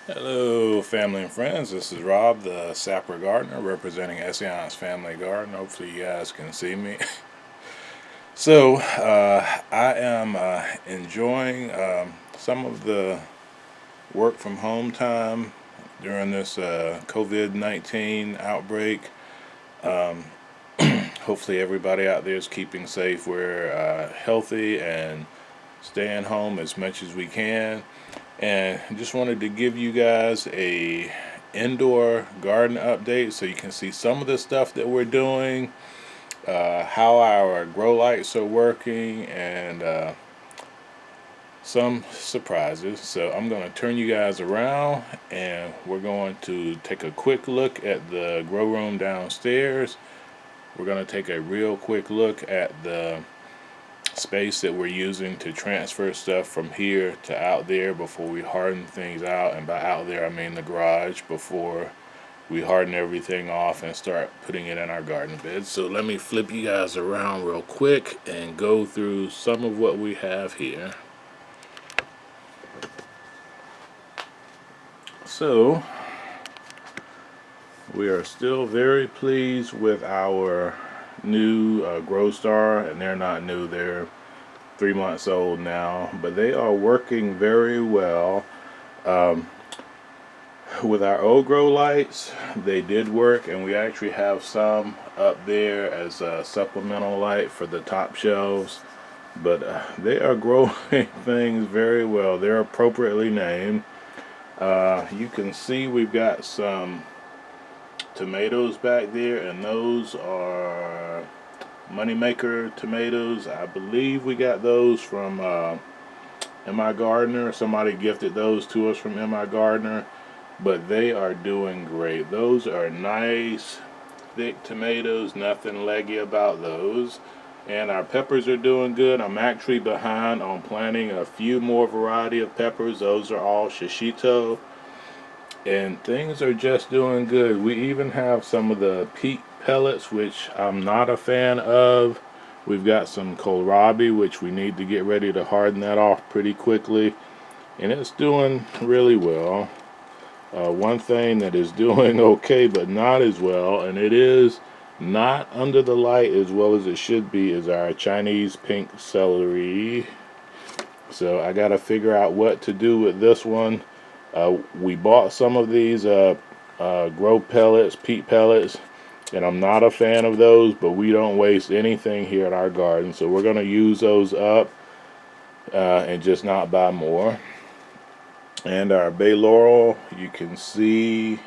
Hello, family and friends. This is Rob, the Sapper Gardener, representing Essayons Family Garden. Hopefully, you guys can see me. I am enjoying some of the work from home time during this COVID-19 outbreak. Hopefully, everybody out there is keeping safe. We're healthy and staying home as much as we can. And just wanted to give you guys a indoor garden update so you can see some of the stuff that we're doing, how our grow lights are working, and some surprises. So I'm going to turn you guys around and we're going to take a quick look at the grow room downstairs. We're going to take a real quick look at the space that we're using to transfer stuff from here to out there before we harden things out. And by out there I mean the garage, before we harden everything off and start putting it in our garden beds. So let me flip you guys around real quick and go through some of what we have here. So we are still very pleased with our new GrowStar, and they're not new, they're 3 months old now, but they are working very well. With our old grow lights, they did work, and we actually have some up there as a supplemental light for the top shelves, but they are growing things very well. They're appropriately named. You can see we've got some tomatoes back there, and those are moneymaker tomatoes. I believe we got those from MI Gardener. Somebody gifted those to us from MI Gardener, but they are doing great. Those are nice thick tomatoes, nothing leggy about those. And our peppers are doing good. I'm actually behind on planting a few more variety of peppers. Those are all shishito, and things are just doing good. We even have some of the peat pellets, which I'm not a fan of. We've got some kohlrabi, which we need to get ready to harden that off pretty quickly, and it's doing really well. One thing that is doing okay but not as well, and it is not under the light as well as it should be, is our Chinese pink celery. So I gotta figure out what to do with this one. We bought some of these grow pellets, peat pellets, and I'm not a fan of those, but we don't waste anything here in our garden, so we're gonna use those up and just not buy more. And our bay laurel, you can see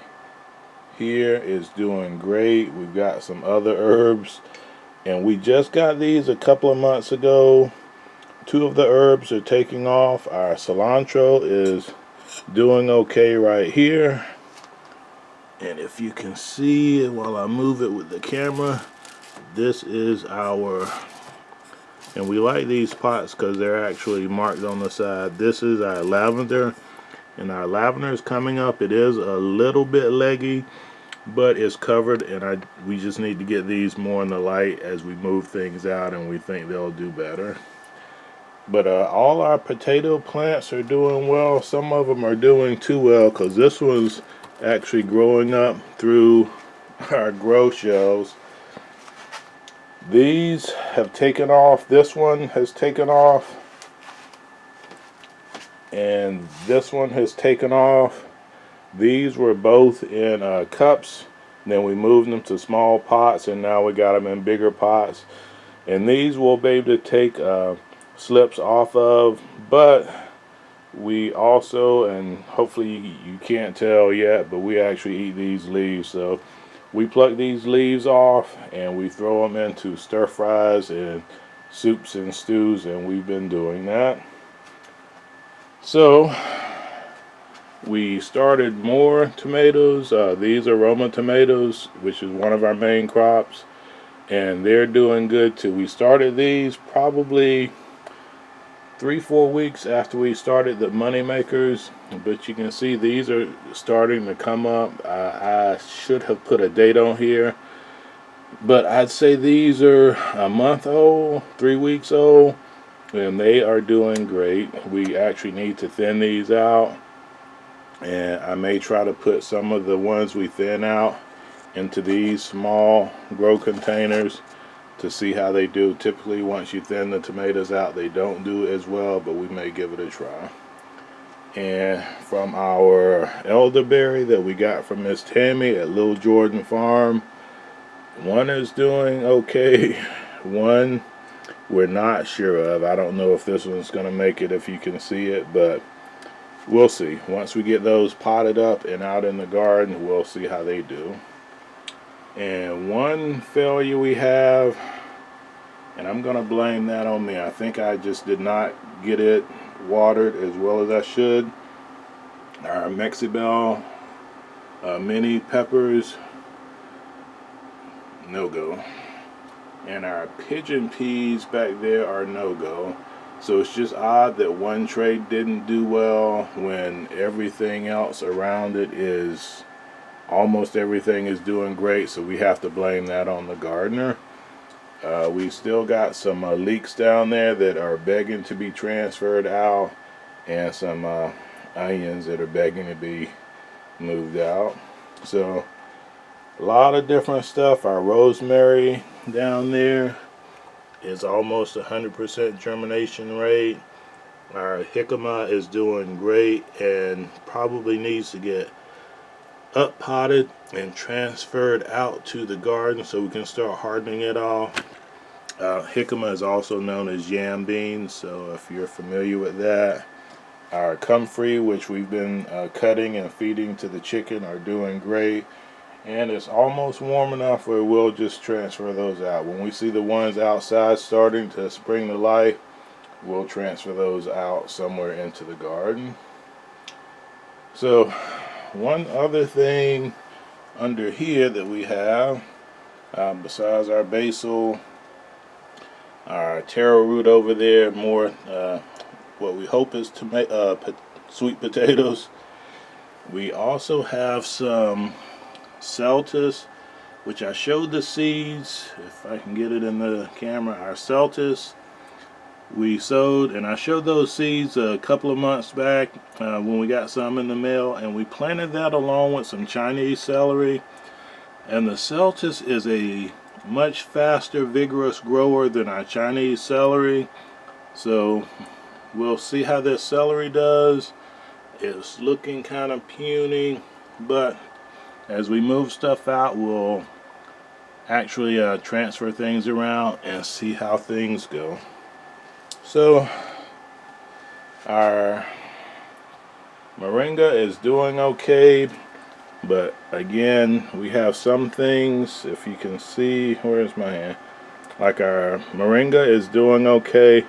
here, is doing great. We've got some other herbs, and we just got these a couple of months ago. Two of the herbs are taking off. Our cilantro is doing okay right here, and if you can see while I move it with the camera, this is our, and we like these pots because they're actually marked on the side. This is our lavender, and our lavender is coming up. It is a little bit leggy, but it's covered, and we just need to get these more in the light as we move things out, and we think they'll do better. But all our potato plants are doing well. Some of them are doing too well, because this one's actually growing up through our grow shelves. These have taken off. This one has taken off, and this one has taken off. These were both in cups, then we moved them to small pots, and now we got them in bigger pots. And these we'll be able to take slips off of, but we also, and hopefully you can't tell yet, but we actually eat these leaves. So we pluck these leaves off and we throw them into stir fries and soups and stews, and we've been doing that. So we started more tomatoes. These are Roma tomatoes, which is one of our main crops, and they're doing good too. We started these probably 3-4 weeks after we started the money makers, but you can see these are starting to come up. I should have put a date on here, but I'd say these are a month old, 3 weeks old, and they are doing great. We actually need to thin these out, And I may try to put some of the ones we thin out into these small grow containers to see how they do. Typically once you thin the tomatoes out, they don't do as well, but we may give it a try. And from our elderberry that we got from Miss Tammy at Little Jordan Farm, one is doing okay. One we're not sure of. I don't know if this one's going to make it, if you can see it, but we'll see. Once we get those potted up and out in the garden, we'll see how they do. And one failure we have, and I'm going to blame that on me. I think I just did not get it watered as well as I should. Our Mexibel mini peppers, no go. And our pigeon peas back there are no go. So it's just odd that one tray didn't do well when everything else around it is, almost everything is doing great. So we have to blame that on the gardener. We still got some leeks down there that are begging to be transferred out, and some onions that are begging to be moved out. So a lot of different stuff. Our rosemary down there is almost 100% germination rate. Our jicama is doing great and probably needs to get up potted and transferred out to the garden so we can start hardening it off. Jicama is also known as yam beans, so if you're familiar with that. Our comfrey, which we've been cutting and feeding to the chicken, are doing great. And it's almost warm enough where we'll just transfer those out. When we see the ones outside starting to spring to life, we'll transfer those out somewhere into the garden. So one other thing under here that we have, besides our basil, our taro root over there, more what we hope is sweet potatoes. We also have some Celtis, which I showed the seeds, if I can get it in the camera. Our Celtis we sowed, and I showed those seeds a couple of months back when we got some in the mail, and we planted that along with some Chinese celery. And the Celtis is a much faster, vigorous grower than our Chinese celery, so we'll see how this celery does. It's looking kind of puny, but as we move stuff out, we'll actually transfer things around and see how things go. So our moringa is doing okay, but again, we have some things, if you can see, where's my hand? Like our moringa is doing okay,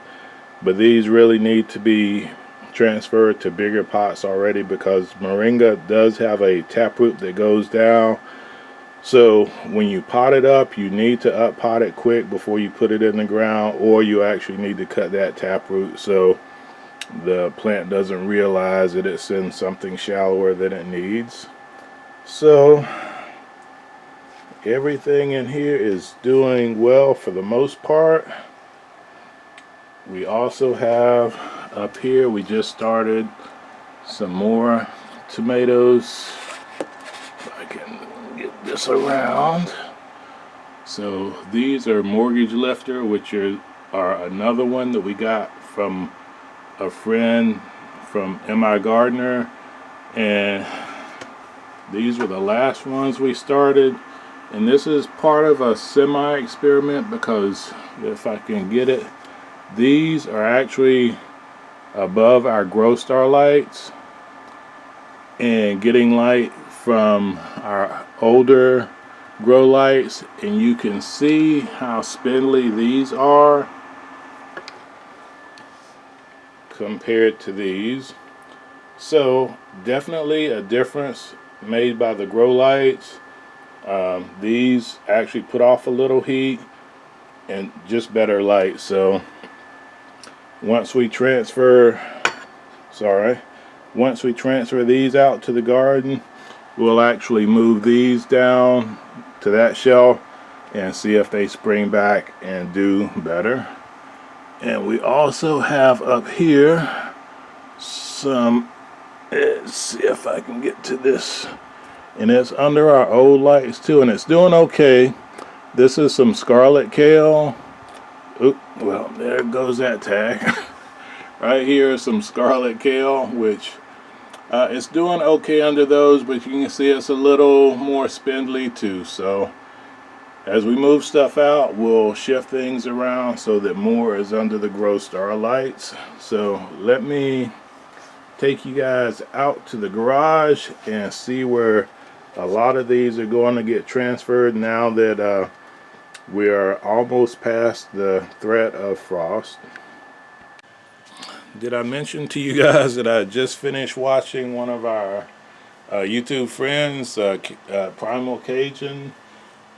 but these really need to be transferred to bigger pots already, because moringa does have a taproot that goes down. So when you pot it up, you need to up pot it quick before you put it in the ground, or you actually need to cut that taproot so the plant doesn't realize that it's in something shallower than it needs. So everything in here is doing well for the most part. We also have up here, we just started some more tomatoes. If I can get this around. So these are Mortgage Lifter, which are another one that we got from a friend from M.I. Gardner, and these were the last ones we started. And this is part of a semi-experiment, because if I can get it, these are actually above our GrowStar lights and getting light from our older grow lights, and you can see how spindly these are compared to these. So definitely a difference made by the grow lights. These actually put off a little heat and just better light. So once we transfer these out to the garden, we'll actually move these down to that shelf and see if they spring back and do better. And we also have up here some Let's see if I can get to this. And it's under our old lights too, and it's doing okay. This is some scarlet kale. Oop, well, there goes that tag. Right here is some scarlet kale, which it's doing okay under those, but you can see it's a little more spindly too. So as we move stuff out, we'll shift things around so that more is under the GrowStar lights. So let me take you guys out to the garage and see where a lot of these are going to get transferred now that we are almost past the threat of frost. Did I mention to you guys that I just finished watching one of our YouTube friends, Primal Cajun,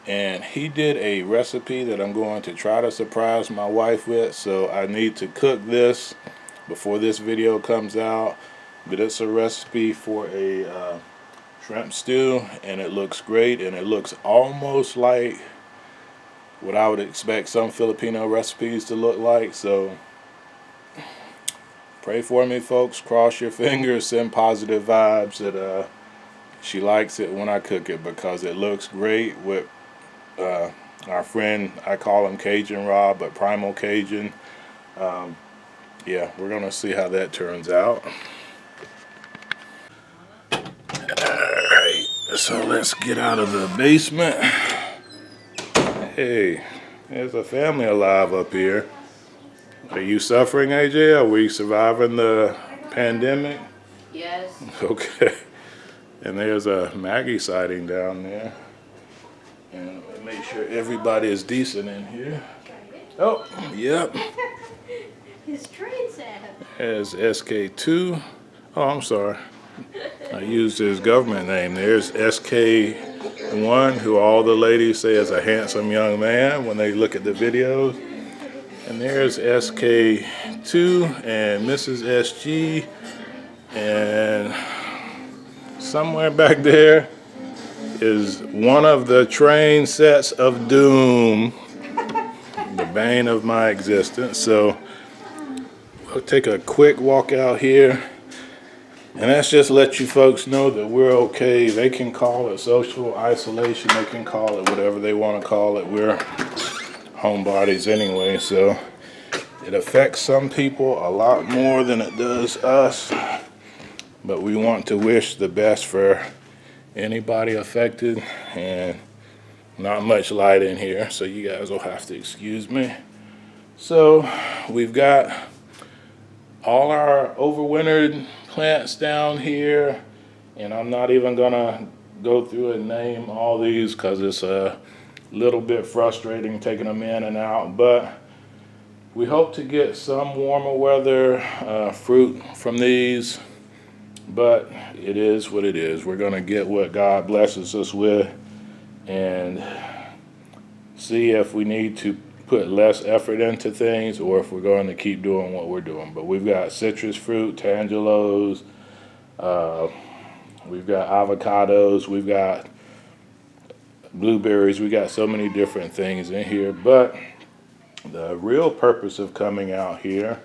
and he did a recipe that I'm going to try to surprise my wife with, so I need to cook this before this video comes out. But it's a recipe for a shrimp stew, and it looks great, and it looks almost like what I would expect some Filipino recipes to look like. So pray for me, folks. Cross your fingers, send positive vibes that she likes it when I cook it, because it looks great with our friend, I call him Cajun Rob, but Primal Cajun. Yeah, we're gonna see how that turns out. Alright, so let's get out of the basement. Hey, there's a family alive up here. Are you suffering, AJ? Are we surviving the pandemic? Yes. Okay. And there's a Maggie sighting down there. And make sure everybody is decent in here. Oh, yep. His train set. There's SK2. Oh, I'm sorry. I used his government name. There's SK1, who all the ladies say is a handsome young man when they look at the videos. And there's SK2 and Mrs. SG. And somewhere back there is one of the train sets of doom, the bane of my existence. So we'll take a quick walk out here, and that's just let you folks know that we're okay. They can call it social isolation, they can call it whatever they want to call it. We're homebodies anyway, so it affects some people a lot more than it does us, but we want to wish the best for anybody affected. And not much light in here, so you guys will have to excuse me. So we've got all our overwintered plants down here, and I'm not even gonna go through and name all these because it's a little bit frustrating taking them in and out, but we hope to get some warmer weather fruit from these. But it is what it is. We're going to get what God blesses us with and see if we need to put less effort into things or if we're going to keep doing what we're doing. But we've got citrus fruit, tangelos, we've got avocados, we've got blueberries, we got so many different things in here. But the real purpose of coming out here,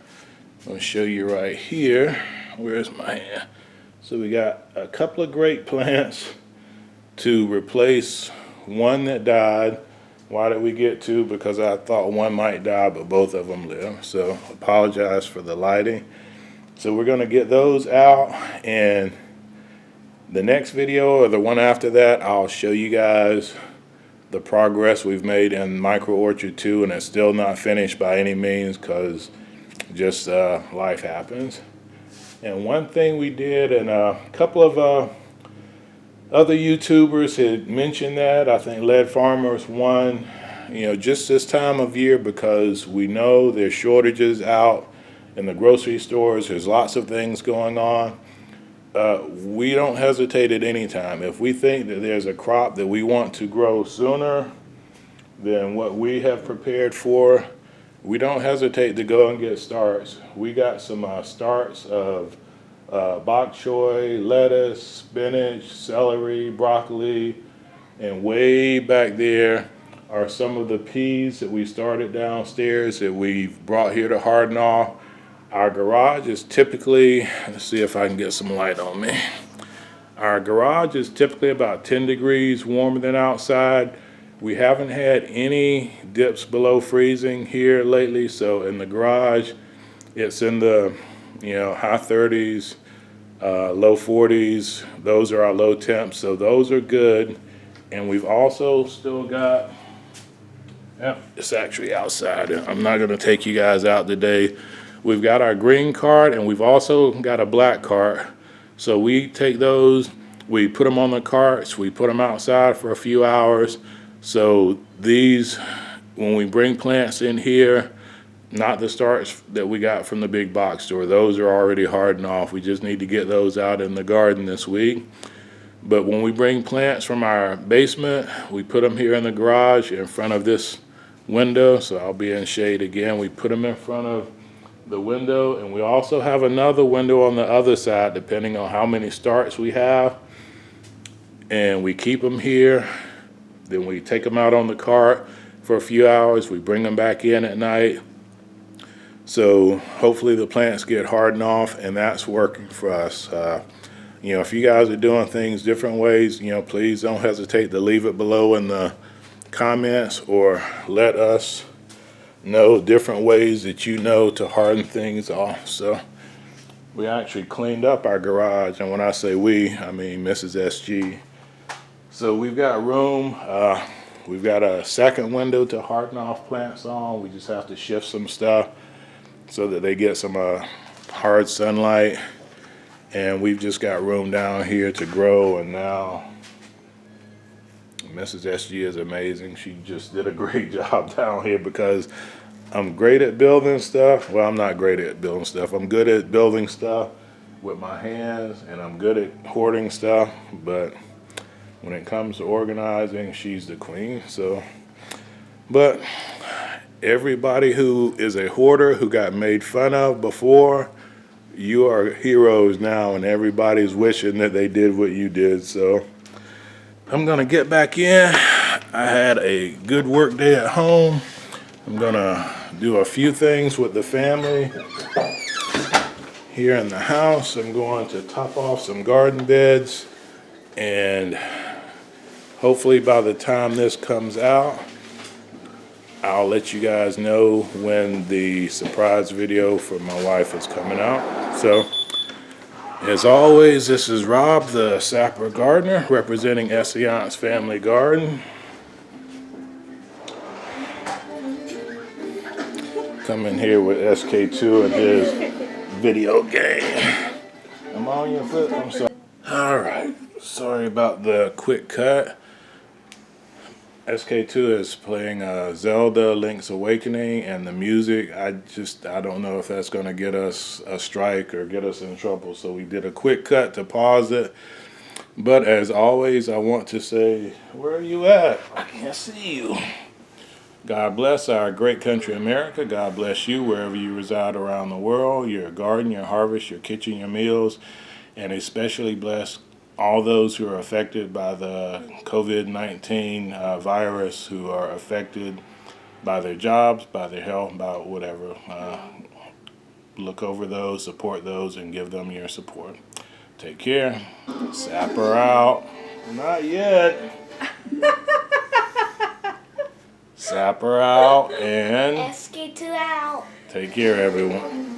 I'll show you right here. Where's my hand? So we got a couple of great plants to replace one that died. Why did we get two? Because I thought one might die, but both of them live. So apologize for the lighting. So we're gonna get those out, and the next video or the one after that, I'll show you guys the progress we've made in Micro Orchard 2, and it's still not finished by any means because just life happens. And one thing we did, and a couple of other YouTubers had mentioned that, I think Lead Farmers one, just this time of year, because we know there's shortages out in the grocery stores, there's lots of things going on. We don't hesitate at any time. If we think that there's a crop that we want to grow sooner than what we have prepared for, we don't hesitate to go and get starts. We got some starts of bok choy, lettuce, spinach, celery, broccoli, and way back there are some of the peas that we started downstairs that we've brought here to harden off. Our garage is typically, let's see if I can get some light on me. Our garage is typically about 10 degrees warmer than outside. We haven't had any dips below freezing here lately, so in the garage, it's in the high 30s, low 40s. Those are our low temps, so those are good. And we've also still got, yeah, it's actually outside. I'm not gonna take you guys out today. We've got our green cart and we've also got a black cart. So we take those, we put them on the carts, we put them outside for a few hours. So these, when we bring plants in here, not the starts that we got from the big box store, those are already hardened off. We just need to get those out in the garden this week. But when we bring plants from our basement, we put them here in the garage in front of this window. So I'll be in shade again. We put them in front of the window, and we also have another window on the other side depending on how many starts we have, and we keep them here. Then we take them out on the cart for a few hours. We bring them back in at night, so hopefully the plants get hardened off, and that's working for us. If you guys are doing things different ways, please don't hesitate to leave it below in the comments or let us know different ways that to harden things off. So we actually cleaned up our garage, and when I say we, I mean Mrs. SG. So we've got room. We've got a second window to harden off plants on. We just have to shift some stuff so that they get some hard sunlight. And we've just got room down here to grow. And now Mrs. SG is amazing. She just did a great job down here because I'm great at building stuff. Well, I'm not great at building stuff. I'm good at building stuff with my hands, and I'm good at hoarding stuff. But when it comes to organizing, she's the queen. So, but everybody who is a hoarder who got made fun of before, you are heroes now, and everybody's wishing that they did what you did. So I'm gonna get back in. I had a good work day at home. I'm gonna do a few things with the family here in the house. I'm going to top off some garden beds, and hopefully by the time this comes out, I'll let you guys know when the surprise video for my wife is coming out. So, as always, this is Rob, the Sapper Gardener, representing Essayons Family Garden. Come in here with SK2 and his video game. I'm on your foot, I'm sorry. Alright, sorry about the quick cut. SK2 is playing Zelda Link's Awakening, and the music, I don't know if that's going to get us a strike or get us in trouble, so we did a quick cut to pause it. But as always, I want to say, where are you at? I can't see you. God bless our great country America. God bless you wherever you reside around the world, your garden, your harvest, your kitchen, your meals, and especially bless all those who are affected by the COVID-19 virus, who are affected by their jobs, by their health, by whatever. Look over those, support those, and give them your support. Take care. Sapper out. Not yet. Sapper out, and SK2 out. take care, everyone.